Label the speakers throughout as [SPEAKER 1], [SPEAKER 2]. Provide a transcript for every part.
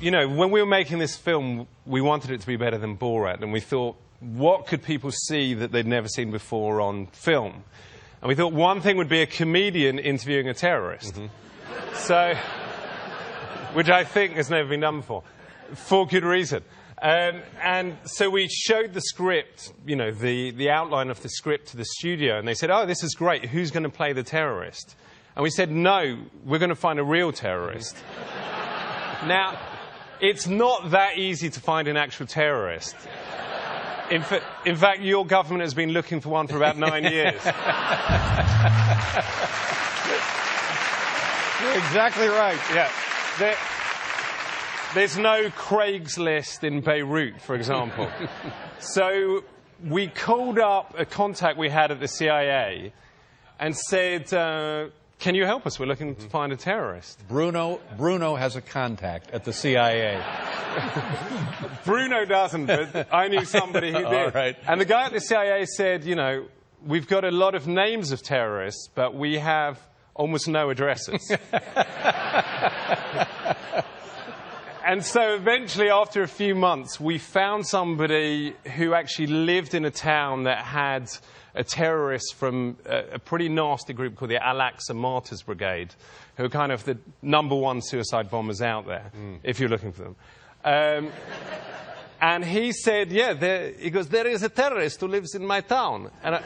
[SPEAKER 1] you know, when we were making this film, we wanted it to be better than Borat, and we thought, what could people see that they'd never seen before on film? And we thought one thing would be a comedian interviewing a terrorist. So, which I think has never been done before, for good reason. And so we showed the script, you know, the outline of the script to the studio, and they said, oh, this is great, who's going to play the terrorist? And we said, no, we're going to find a real terrorist. Now, it's not that easy to find an actual terrorist. In fact, your government has been looking for one for about 9 years.
[SPEAKER 2] You're exactly right.
[SPEAKER 1] Yeah. There's no Craigslist in Beirut, for example. So we called up a contact we had at the CIA and said, can you help us? We're looking to find a terrorist.
[SPEAKER 2] Bruno has a contact at the CIA.
[SPEAKER 1] Bruno doesn't, but I knew somebody who did.
[SPEAKER 2] All right.
[SPEAKER 1] And the guy at the CIA said, you know, we've got a lot of names of terrorists, but we have almost no addresses. And so eventually, after a few months, we found somebody who actually lived in a town that had a terrorist from a pretty nasty group called the Al-Aqsa Martyrs Brigade, who are kind of the #1 suicide bombers out there, if you're looking for them. And he said, yeah, he goes, there is a terrorist who lives in my town. And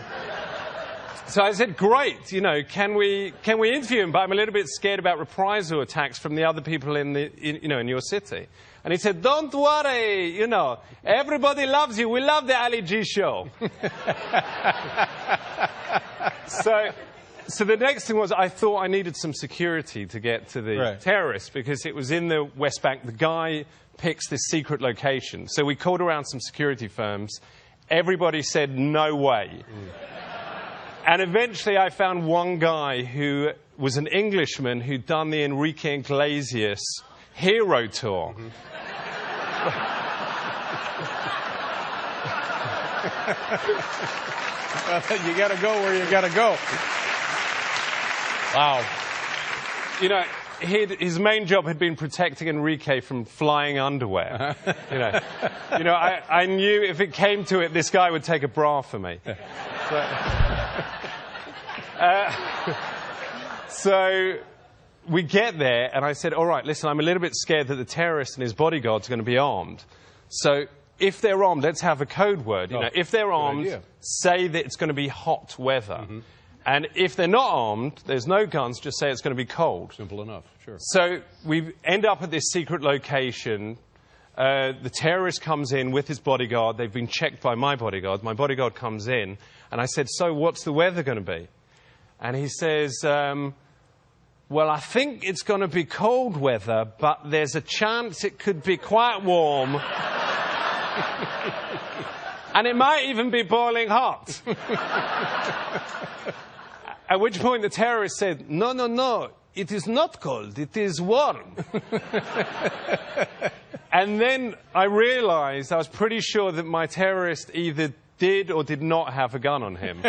[SPEAKER 1] so I said, great, you know, can we interview him? But I'm a little bit scared about reprisal attacks from the other people in your city. And he said, don't worry, you know, everybody loves you. We love the Ali G show. So the next thing was, I thought I needed some security to get to the terrorist, because it was in the West Bank. The guy picks this secret location. So we called around some security firms. Everybody said, no way. And eventually I found one guy who was an Englishman who'd done the Enrique Iglesias hero tour.
[SPEAKER 2] You got to go where you got to go. Wow.
[SPEAKER 1] You know, his main job had been protecting Enrique from flying underwear. You know, I knew if it came to it, this guy would take a bra for me. So we get there, and I said, all right, listen, I'm a little bit scared that the terrorist and his bodyguards are going to be armed. So if they're armed, let's have a code word. You know, if they're armed, say that it's going to be hot weather. And if they're not armed, there's no guns, just say it's going to be cold.
[SPEAKER 2] Simple enough, sure.
[SPEAKER 1] So we end up at this secret location. The terrorist comes in with his bodyguard. They've been checked by my bodyguard. My bodyguard comes in, and I said, so what's the weather going to be? And he says, well, I think it's going to be cold weather, but there's a chance it could be quite warm. And it might even be boiling hot. At which point the terrorist said, no, no, no, it is not cold, it is warm. And then I realized, I was pretty sure that my terrorist either did or did not have a gun on him.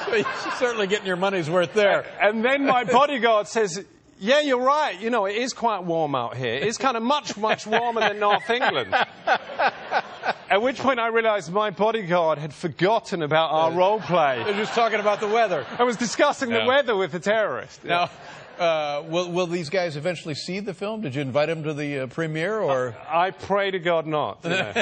[SPEAKER 2] So you're certainly getting your money's worth there.
[SPEAKER 1] And then my bodyguard says, yeah, you're right, you know, it is quite warm out here. It's kind of much, much warmer than North England. At which point I realized my bodyguard had forgotten about our role play.
[SPEAKER 2] They're just talking about the weather.
[SPEAKER 1] I was discussing the weather with the terrorist.
[SPEAKER 2] Now, will these guys eventually see the film? Did you invite them to the premiere, or?
[SPEAKER 1] I pray to God not. You know.